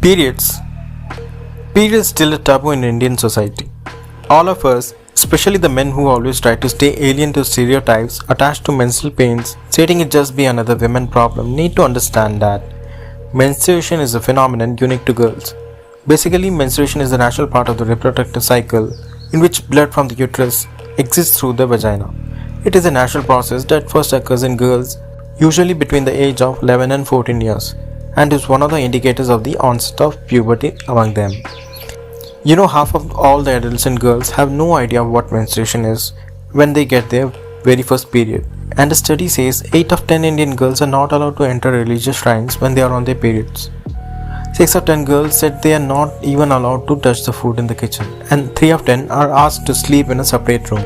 Periods. Periods still a taboo in Indian society. All of us, especially the men who always try to stay alien to stereotypes attached to menstrual pains, stating it just be another women problem, need to understand that menstruation is a phenomenon unique to girls. Basically, menstruation is a natural part of the reproductive cycle in which blood from the uterus exists through the vagina. It is a natural process that first occurs in girls, usually between the age of 11 and 14 years, and is one of the indicators of the onset of puberty among them. You know, half of all the adolescent girls have no idea what menstruation is when they get their very first period. And a study says 8 of 10 Indian girls are not allowed to enter religious shrines when they are on their periods. 6 of 10 girls said they are not even allowed to touch the food in the kitchen, and 3 of 10 are asked to sleep in a separate room.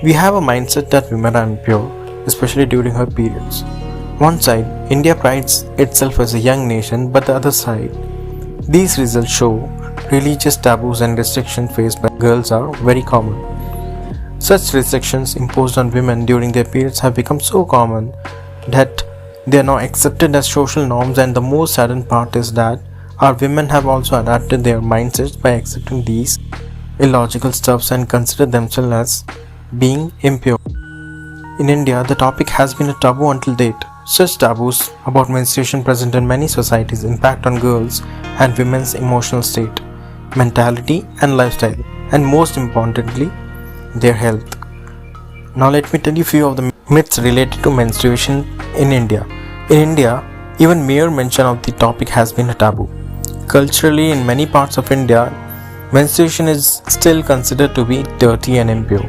We have a mindset that women are impure, especially during her periods. One side, India prides itself as a young nation, but the other side, these results show religious taboos and restrictions faced by girls are very common. Such restrictions imposed on women during their periods have become so common that they are now accepted as social norms, and the most saddening part is that our women have also adapted their mindsets by accepting these illogical stuffs and consider themselves as being impure. In India, the topic has been a taboo until date. Such taboos about menstruation present in many societies impact on girls and women's emotional state, mentality and lifestyle, and most importantly, their health. Now let me tell you a few of the myths related to menstruation in India. In India, even mere mention of the topic has been a taboo. Culturally, in many parts of India, menstruation is still considered to be dirty and impure.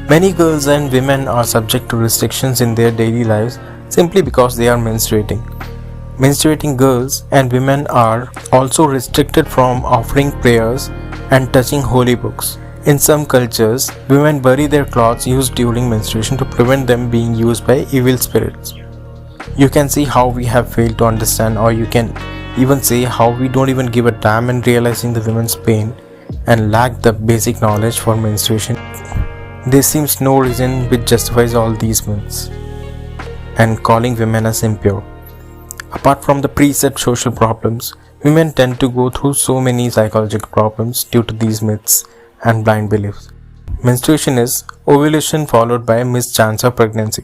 Many girls and women are subject to restrictions in their daily lives simply because they are menstruating. Menstruating girls and women are also restricted from offering prayers and touching holy books. In some cultures, women bury their clothes used during menstruation to prevent them being used by evil spirits. You can see how we have failed to understand, or you can even say how we don't even give a damn in realizing the women's pain and lack the basic knowledge for menstruation. There seems no reason which justifies all these myths and calling women as impure. Apart from the preset social problems, women tend to go through so many psychological problems due to these myths and blind beliefs. Menstruation is ovulation followed by a missed chance of pregnancy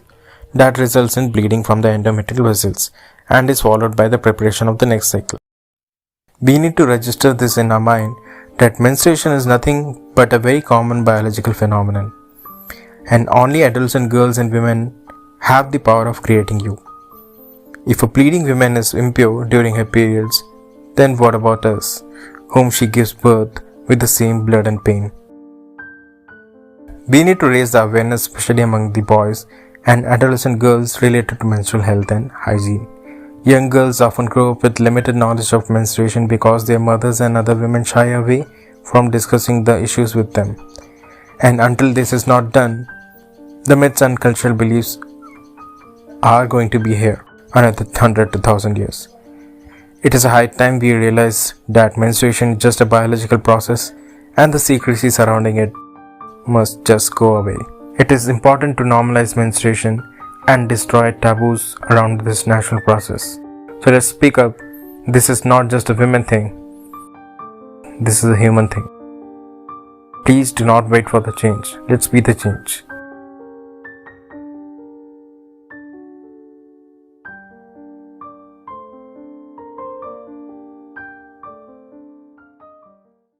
that results in bleeding from the endometrial vessels and is followed by the preparation of the next cycle. We need to register this in our mind that menstruation is nothing but a very common biological phenomenon, and only adolescent girls and women have the power of creating you. If a bleeding woman is impure during her periods, then what about us, whom she gives birth with the same blood and pain? We need to raise the awareness, especially among the boys and adolescent girls, related to menstrual health and hygiene. Young girls often grow up with limited knowledge of menstruation because their mothers and other women shy away from discussing the issues with them. And until this is not done, the myths and cultural beliefs are going to be here another 100 to 1000 years. It is a high time we realize that menstruation is just a biological process and the secrecy surrounding it must just go away. It is important to normalize menstruation and destroy taboos around this natural process. So let's speak up. This is not just a women thing. This is a human thing. Please do not wait for the change. Let's be the change.